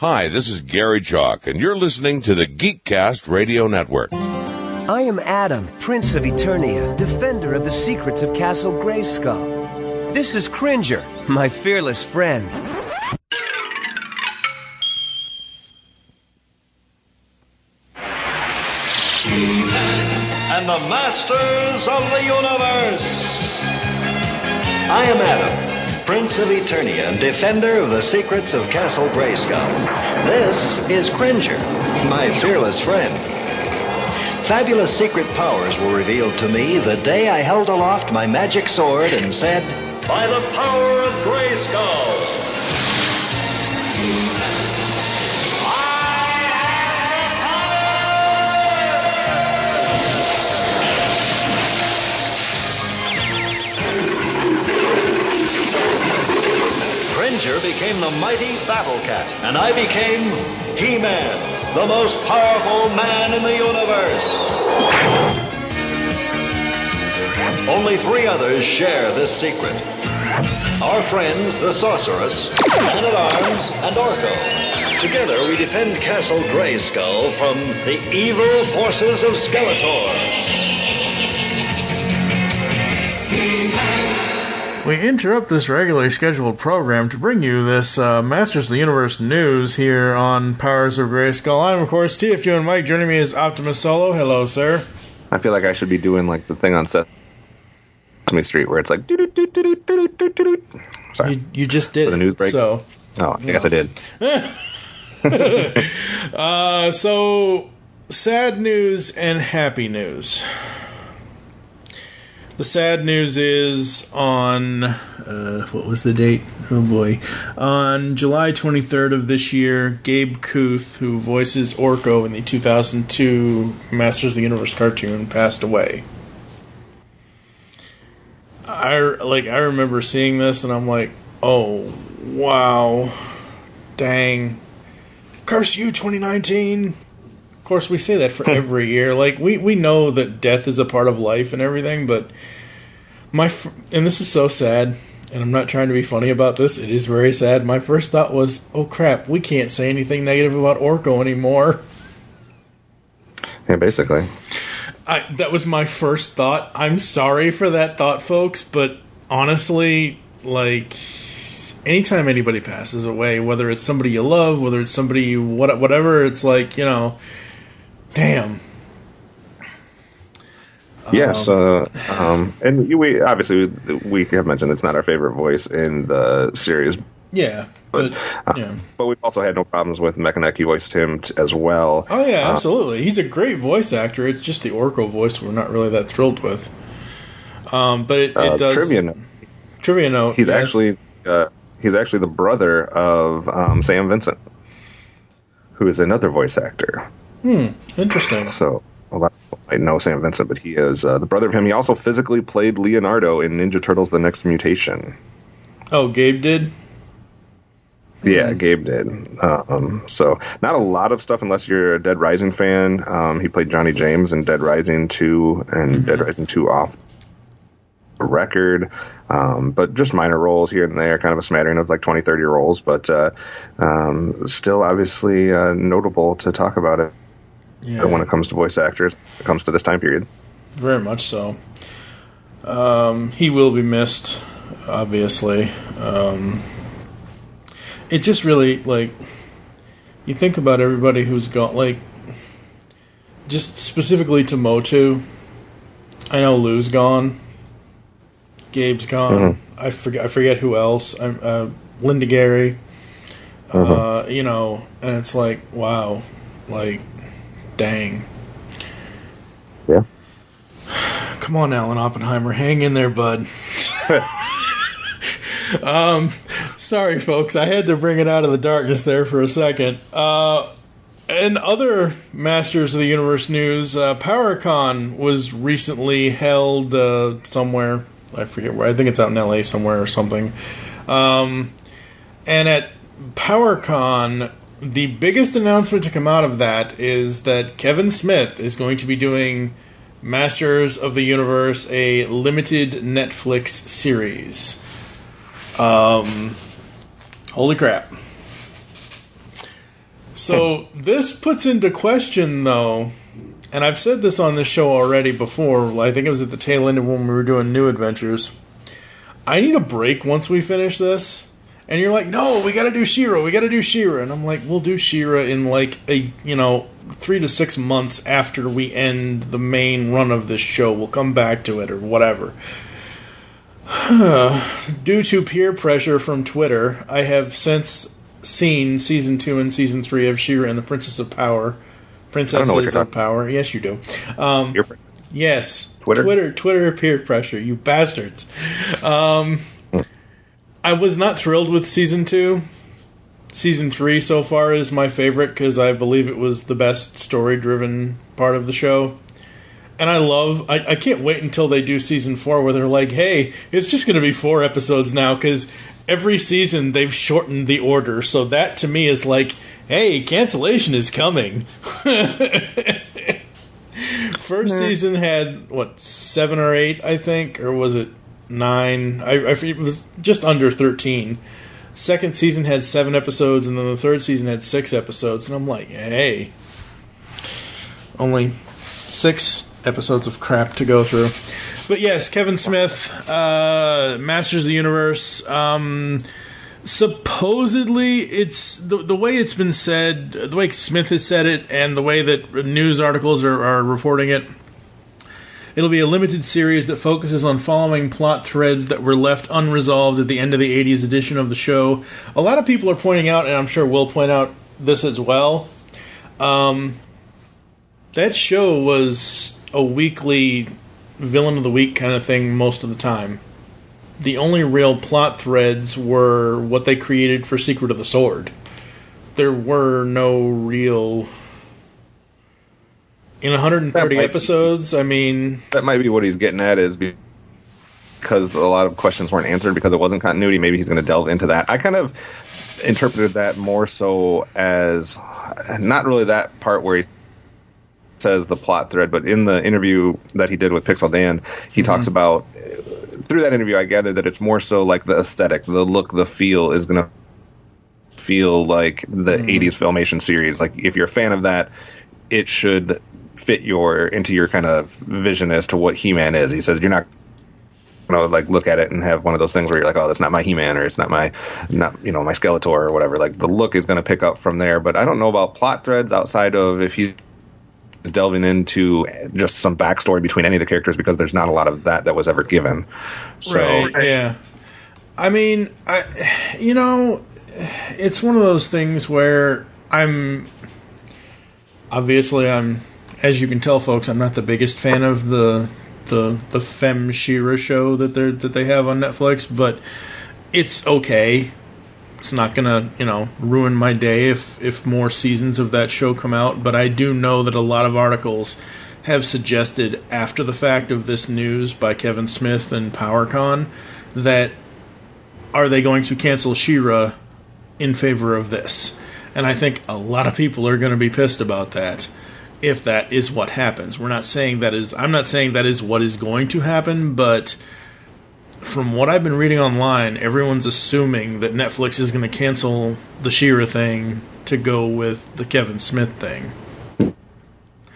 Hi, this is Gary Chalk, and you're listening to the Geekcast Radio Network. I am Adam, Prince of Eternia, defender of the secrets of Castle Grayskull. This is Cringer, my fearless friend. And the Masters of the Universe. I am Adam, Prince of Eternia and defender of the secrets of Castle Grayskull. This is Cringer, my fearless friend. Fabulous secret powers were revealed to me the day I held aloft my magic sword and said, "By the power of Grayskull, Cringer became the mighty Battle Cat, and I became He-Man, the most powerful man in the universe. Only 3 others share this secret. Our friends, the Sorceress, Man-at-Arms, and Orko. Together we defend Castle Grayskull from the evil forces of Skeletor. We interrupt this regularly scheduled program to bring you this Masters of the Universe news here on Powers of Grayskull. I'm, of course, TFG1Mike. Joining me is OptimusSolo. Hello, sir. I feel like I should be doing like the thing on Sesame Street where it's like doo-doo-doo-doo-doo-doo-doo-doo. Sorry. You just did for the news break. So. Oh, I guess I did. So, sad news and happy news. The sad news is on, what was the date? Oh boy. On July 23rd of this year, Gabe Kuth, who voices Orko in the 2002 Masters of the Universe cartoon, passed away. I remember seeing this and I'm like, oh, wow. Dang. Curse you, 2019. Of course, we say that for every year. Like, we know that death is a part of life and everything, but and this is so sad, and I'm not trying to be funny about this, it is very sad. My first thought was, oh crap, we can't say anything negative about Orko anymore. Yeah, basically. That was my first thought. I'm sorry for that thought, folks, but honestly, like, anytime anybody passes away, whether it's somebody you love, whether it's somebody you whatever, it's like, you know, damn. Yes, and we obviously we have mentioned it's not our favorite voice in the series. Yeah, but we've also had no problems with Mechanic. You voiced him as well. Oh yeah, absolutely. He's a great voice actor. It's just the Orko voice we're not really that thrilled with. But it does trivia note. He's actually the brother of Sam Vincent, who is another voice actor. Interesting. So a lot of people might know Sam Vincent, but he is the brother of him. He also physically played Leonardo in Ninja Turtles: The Next Mutation. Oh, Gabe did? Yeah, Gabe did. So not a lot of stuff unless you're a Dead Rising fan. He played Johnny James in Dead Rising 2 and Dead Rising 2 off the record. But just minor roles here and there, kind of a smattering of like 20-30 roles, but still obviously notable to talk about it when it comes to voice actors, when it comes to this time period. Very much so. He will be missed, obviously. It just really, like, you think about everybody who's gone, like, just specifically to MOTU. I know Lou's gone. Gabe's gone. I forget who else. Linda Gary. You know, and it's like, wow, like, dang. Yeah. Come on, Alan Oppenheimer, hang in there, bud. Sorry, folks, I had to bring it out of the darkness there for a second. In other Masters of the Universe news, PowerCon was recently held somewhere. I forget where. I think it's out in LA somewhere or something. And at PowerCon, the biggest announcement to come out of that is that Kevin Smith is going to be doing Masters of the Universe, a limited Netflix series. Holy crap. So this puts into question, though, and I've said this on this show already before, I think it was at the tail end of when we were doing New Adventures. I need a break once we finish this. And you're like, no, we gotta do She-Ra, And I'm like, we'll do She-Ra in like 3 to 6 months after we end the main run of this show. We'll come back to it or whatever. Due to peer pressure from Twitter, I have since seen Season 2 and Season 3 of She-Ra and the Princesses of Power. Yes, you do. Yes. Twitter peer pressure, you bastards. I was not thrilled with Season 2. Season 3 so far is my favorite because I believe it was the best story-driven part of the show. And I can't wait until they do Season 4 where they're like, hey, it's just going to be 4 episodes now because every season they've shortened the order. So that to me is like, hey, cancellation is coming. First season had, 7 or 8, I think? Or was it 9? It was just under 13. Second season had 7 episodes, and then the third season had 6 episodes. And I'm like, hey, only 6 episodes of crap to go through. But yes, Kevin Smith, Masters of the Universe. Supposedly, it's the way it's been said, the way Smith has said it, and the way that news articles are reporting it. It'll be a limited series that focuses on following plot threads that were left unresolved at the end of the 80s edition of the show. A lot of people are pointing out, and I'm sure we'll point out this as well, that show was a weekly villain of the week kind of thing most of the time. The only real plot threads were what they created for Secret of the Sword. There were no real... In 130 episodes, I mean... That might be what he's getting at, is because a lot of questions weren't answered because it wasn't continuity. Maybe he's going to delve into that. I kind of interpreted that more so as not really that part where he says the plot thread, but in the interview that he did with Pixel Dan, he talks about... Through that interview, I gathered that it's more so like the aesthetic, the look, the feel is going to feel like the 80s Filmation series. Like, if you're a fan of that, it should... fit into your kind of vision as to what He-Man is. He says you're not going to like look at it and have one of those things where you're like, oh, that's not my He-Man, or it's not my Skeletor or whatever. Like, the look is going to pick up from there. But I don't know about plot threads outside of if he's delving into just some backstory between any of the characters, because there's not a lot of that was ever given. So right, yeah. I mean, it's one of those things where I'm as you can tell, folks, I'm not the biggest fan of the Femme She-Ra show that they have on Netflix, but it's okay. It's not gonna, ruin my day if more seasons of that show come out. But I do know that a lot of articles have suggested after the fact of this news by Kevin Smith and PowerCon that are they going to cancel She-Ra in favor of this? And I think a lot of people are going to be pissed about that. If that is what happens. I'm not saying that is what is going to happen, but from what I've been reading online, everyone's assuming that Netflix is going to cancel the She-Ra thing to go with the Kevin Smith thing.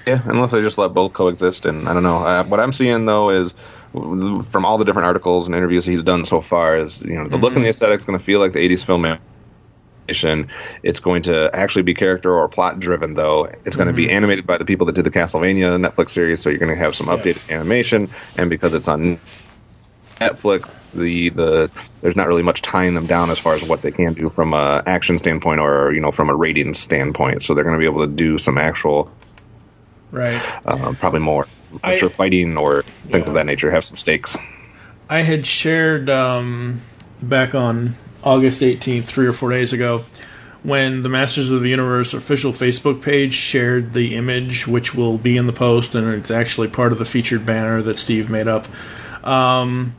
Yeah, unless they just let both coexist, and I don't know. What I'm seeing, though, is from all the different articles and interviews he's done so far, is the look and the aesthetic is going to feel like the 80s film. It's going to actually be character or plot driven, though. It's going to be animated by the people that did the Castlevania Netflix series, so you're going to have some updated animation. And because it's on Netflix, there's not really much tying them down as far as what they can do from a action standpoint or from a rating standpoint. So they're going to be able to do some actual, probably more mature fighting or things of that nature. Have some stakes. I had shared back on August 18th, 3 or 4 days ago, when the Masters of the Universe official Facebook page shared the image, which will be in the post, and it's actually part of the featured banner that Steve made up. I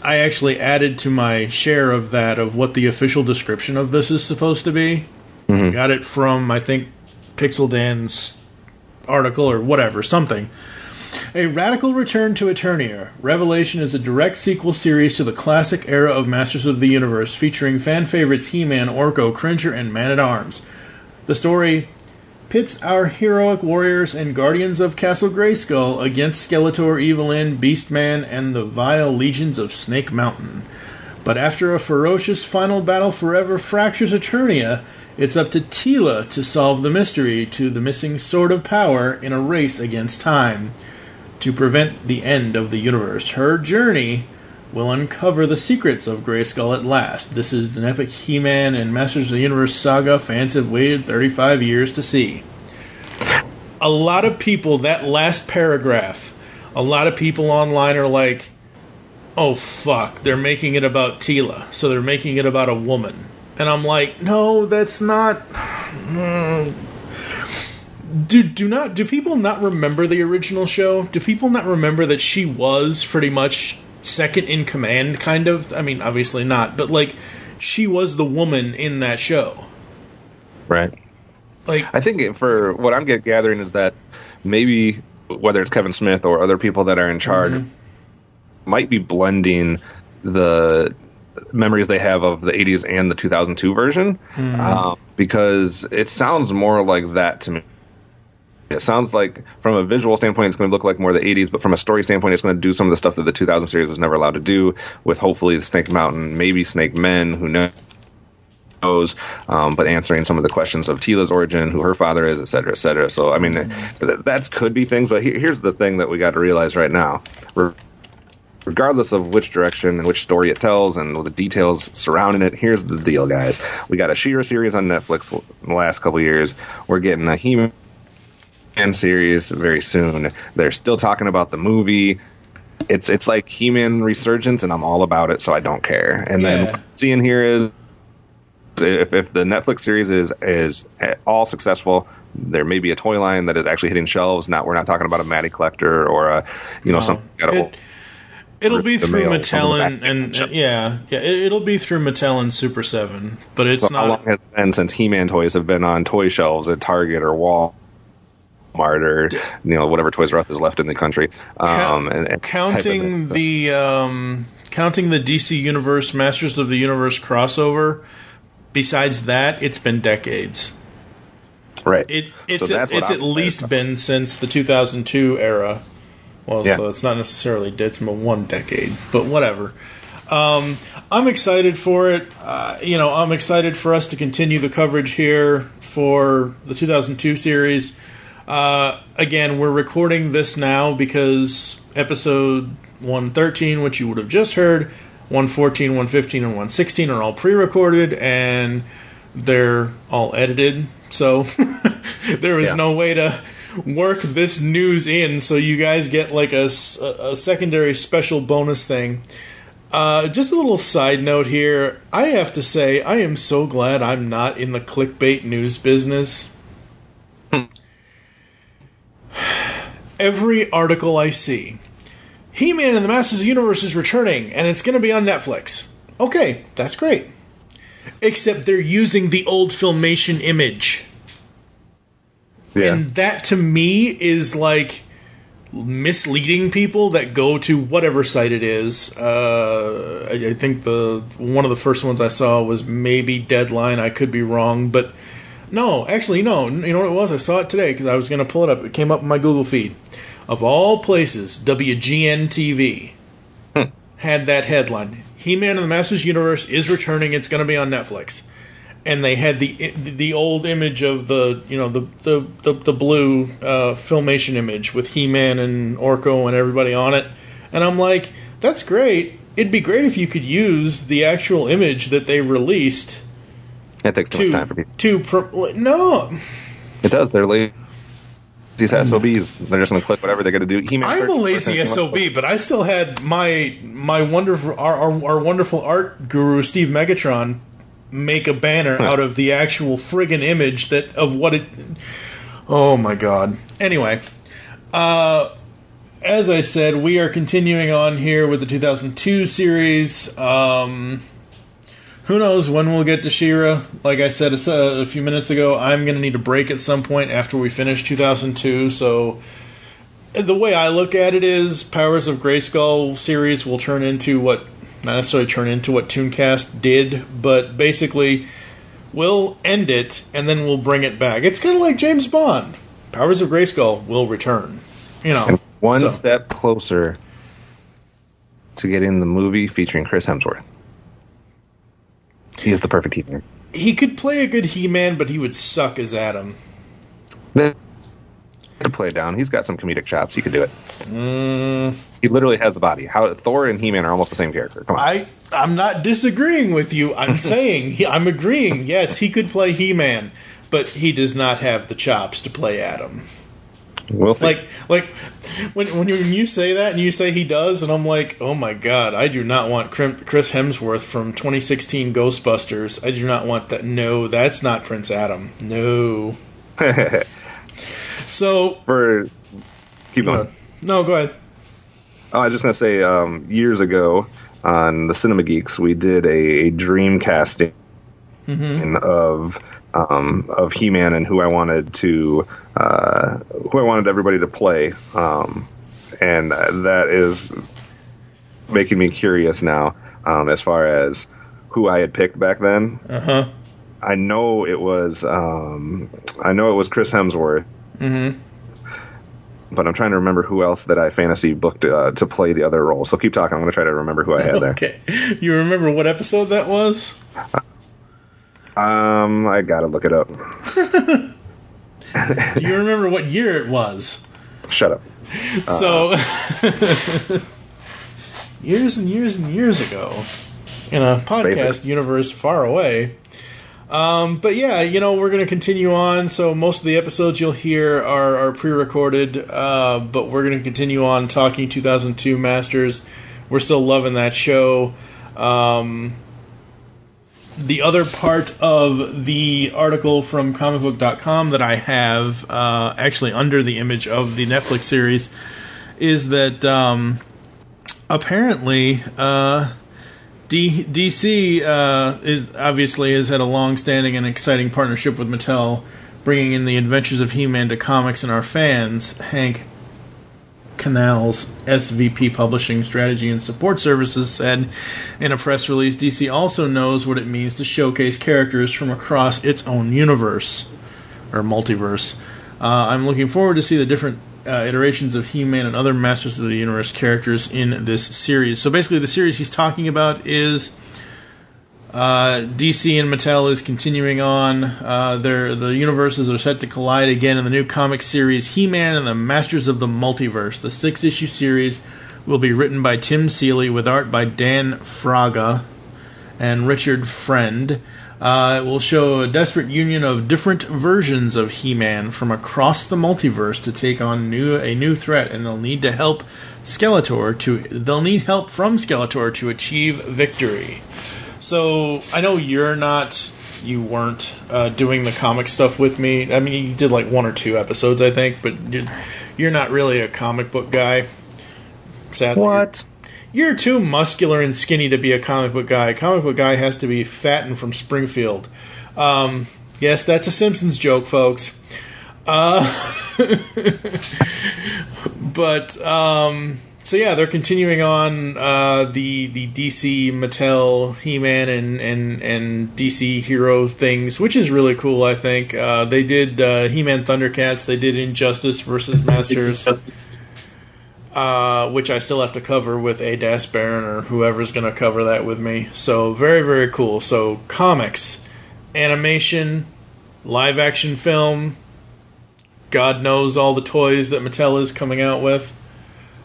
actually added to my share of that of what the official description of this is supposed to be. Got it from, I think, Pixel Dan's article or whatever, something. A radical return to Eternia. Revelation is a direct sequel series to the classic era of Masters of the Universe, featuring fan favorites He-Man, Orko, Cringer, and Man-at-Arms. The story pits our heroic warriors and guardians of Castle Grayskull against Skeletor, Evelyn, Beastman, and the vile legions of Snake Mountain. But after a ferocious final battle forever fractures Eternia, it's up to Teela to solve the mystery to the missing Sword of Power in a race against time to prevent the end of the universe. Her journey will uncover the secrets of Grayskull at last. This is an epic He-Man and Masters of the Universe saga fans have waited 35 years to see. A lot of people, that last paragraph, a lot of people online are like, oh fuck, they're making it about Teela, so they're making it about a woman. And I'm like, no, that's not... Do people not remember the original show? Do people not remember that she was pretty much second in command, kind of? I mean, obviously not, but like, she was the woman in that show. Right. Like, I think for what I'm gathering is that maybe, whether it's Kevin Smith or other people that are in charge, might be blending the memories they have of the 80s and the 2002 version, because it sounds more like that to me. It sounds like, from a visual standpoint, it's going to look like more the 80s, but from a story standpoint, it's going to do some of the stuff that the 2000 series was never allowed to do, with hopefully the Snake Mountain, maybe Snake Men, who knows, but answering some of the questions of Teela's origin, who her father is, et cetera, et cetera. So, I mean, that could be things, but here's the thing that we got to realize right now. Regardless of which direction and which story it tells and the details surrounding it, here's the deal, guys. We got a She-Ra series on Netflix in the last couple of years. We're getting a He-Man series very soon. They're still talking about the movie. It's like He-Man resurgence, and I'm all about it, so I don't care. And then what I'm seeing here is, if the Netflix series is all successful, there may be a toy line that is actually hitting shelves. We're not talking about a Matty Collector or a something. It'll be through Mattel and it'll be through Mattel and Super 7, but it's not. How long has it been since He-Man toys have been on toy shelves at Target or Walmart or whatever Toys R Us is left in the country? Counting the DC Universe Masters of the Universe crossover. Besides that, it's been decades. Right. It's at least been since the 2002 era. Well, so it's not necessarily it's one decade, but whatever. I'm excited for it. I'm excited for us to continue the coverage here for the 2002 series. Again, we're recording this now because episode 113, which you would have just heard, 114, 115, and 116 are all pre-recorded, and they're all edited. So there is no way to work this news in, so you guys get like a secondary special bonus thing. Just a little side note here. I have to say, I am so glad I'm not in the clickbait news business. Every article I see, He-Man and the Masters of the Universe is returning, and it's going to be on Netflix. Okay, that's great. Except they're using the old Filmation image. Yeah. And that, to me, is like misleading people that go to whatever site it is. I think one of the first ones I saw was maybe Deadline. I could be wrong, but no. You know what it was? I saw it today because I was going to pull it up. It came up in my Google feed. Of all places, WGN TV had that headline: He-Man and the Masters Universe is returning. It's going to be on Netflix. And they had the old image of the blue Filmation image with He-Man and Orko and everybody on it, and I'm like, that's great. It'd be great if you could use the actual image that they released. That takes too much time for people. No, it does. They're lazy SOBs. They're just going to click whatever they're going to do. I'm a lazy SOB, but I still had my wonderful our wonderful art guru Steve Megatron make a banner out of the actual friggin' image of what it... Oh my god. Anyway, as I said, we are continuing on here with the 2002 series. Who knows when we'll get to She-Ra? Like I said a few minutes ago, I'm going to need a break at some point after we finish 2002, so... The way I look at it is Powers of Grayskull series will not necessarily turn into what Tooncast did, but basically we'll end it, and then we'll bring it back. It's kind of like James Bond. Powers of Grayskull will return. You know, and one step closer to getting the movie featuring Chris Hemsworth. He is the perfect He-Man. He could play a good He-Man, but he would suck as Adam. He could play it down. He's got some comedic chops. He could do it. He literally has the body. How Thor and He-Man are almost the same character. Come on. I'm not disagreeing with you. I'm saying, I'm agreeing. Yes, he could play He-Man, but he does not have the chops to play Adam. We'll see. Like when you say that and you say he does, and I'm like, oh my god, I do not want Chris Hemsworth from 2016 Ghostbusters. I do not want that. No, that's not Prince Adam. No. So keep going. No, go ahead. Oh, I was just gonna say, years ago on the Cinema Geeks, we did a dream casting of He-Man and who I wanted everybody to play, and that is making me curious now, as far as who I had picked back then. I know it was Chris Hemsworth. But I'm trying to remember who else that I fantasy booked to play the other role. So keep talking. I'm going to try to remember who I had there. Okay. You remember what episode that was? I got to look it up. Do you remember what year it was? Shut up. So, years and years and years ago, in a podcast universe far away. But yeah, we're going to continue on. So most of the episodes you'll hear are pre-recorded, but we're going to continue on talking 2002 Masters. We're still loving that show. The other part of the article from comicbook.com that I have, actually under the image of the Netflix series, is that apparently DC has had a long-standing and exciting partnership with Mattel, bringing in the adventures of He-Man to comics and our fans. Hank Canals, SVP Publishing Strategy and Support Services, said in a press release, DC also knows what it means to showcase characters from across its own universe, or multiverse. I'm looking forward to see the different iterations of He-Man and other Masters of the Universe characters in this series. So basically the series he's talking about is DC and Mattel is continuing on. The universes are set to collide again in the new comic series He-Man and the Masters of the Multiverse. The 6-issue series will be written by Tim Seeley with art by Dan Fraga and Richard Friend. It will show a desperate union of different versions of He-Man from across the multiverse to take on a new threat, and they'll need help from Skeletor to achieve victory. So I know you weren't doing the comic stuff with me. I mean, you did like 1 or 2 episodes, I think, but you're not really a comic book guy. Sadly, what? You're too muscular and skinny to be a comic book guy. A comic book guy has to be fat and from Springfield. Yes, that's a Simpsons joke, folks. So yeah, they're continuing on the DC Mattel He-Man and DC hero things, which is really cool, I think. They did He-Man Thundercats. They did Injustice versus Masters. Which I still have to cover with A-Das Baron or whoever's going to cover that with me. So very, very cool. So comics, animation, live action film, God knows all the toys that Mattel is coming out with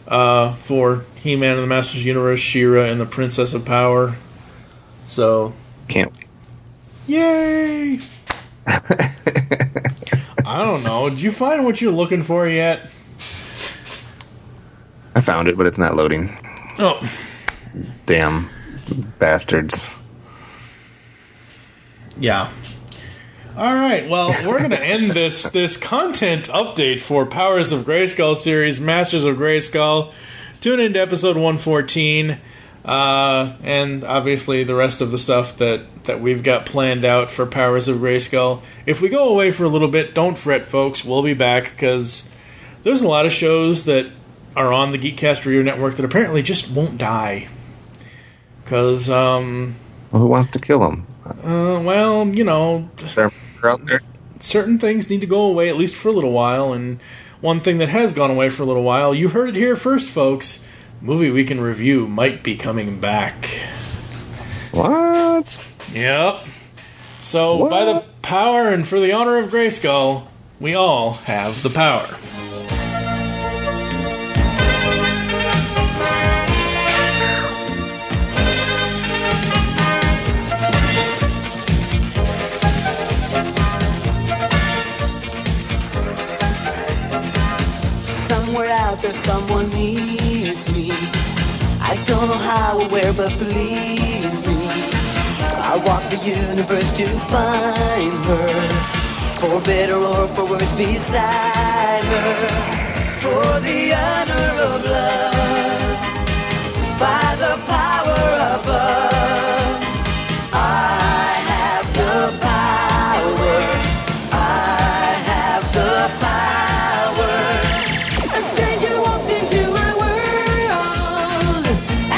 for He-Man and the Masters of the Universe, She-Ra and the Princess of Power. So can't wait. Yay! I don't know. Did you find what you're looking for yet? I found it, but it's not loading. Oh. Damn bastards. Yeah. All right, well, we're going to end this content update for Powers of Grayskull series, Masters of Grayskull. Tune into episode 114, and obviously the rest of the stuff that we've got planned out for Powers of Grayskull. If we go away for a little bit, don't fret, folks. We'll be back, because there's a lot of shows that are on the Geekcast Radio Network that apparently just won't die. Because, well, who wants to kill them? Well, you know, They're out there. certain things need to go away, at least for a little while, and one thing that has gone away for a little while, you heard it here first, folks. Movie Week in Review might be coming back. What? Yep. So, What? by the power and for the honor of Grayskull, we all have the power. Somewhere out there someone needs me. I don't know how or where, but believe me, I'll walk the universe to find her, for better or for worse beside her, for the honor of love, by the power above. I have the power, I have the power. A stranger walked into my world,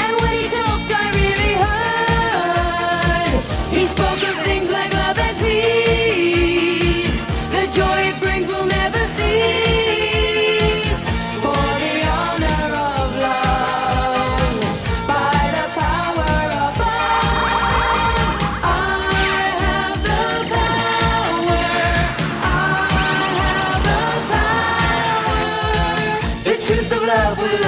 and when he talked I really heard. He spoke of things like love and peace, the joy it brings will never cease, for the honor of love, by the power above. I have the power, I have the power. The truth of love will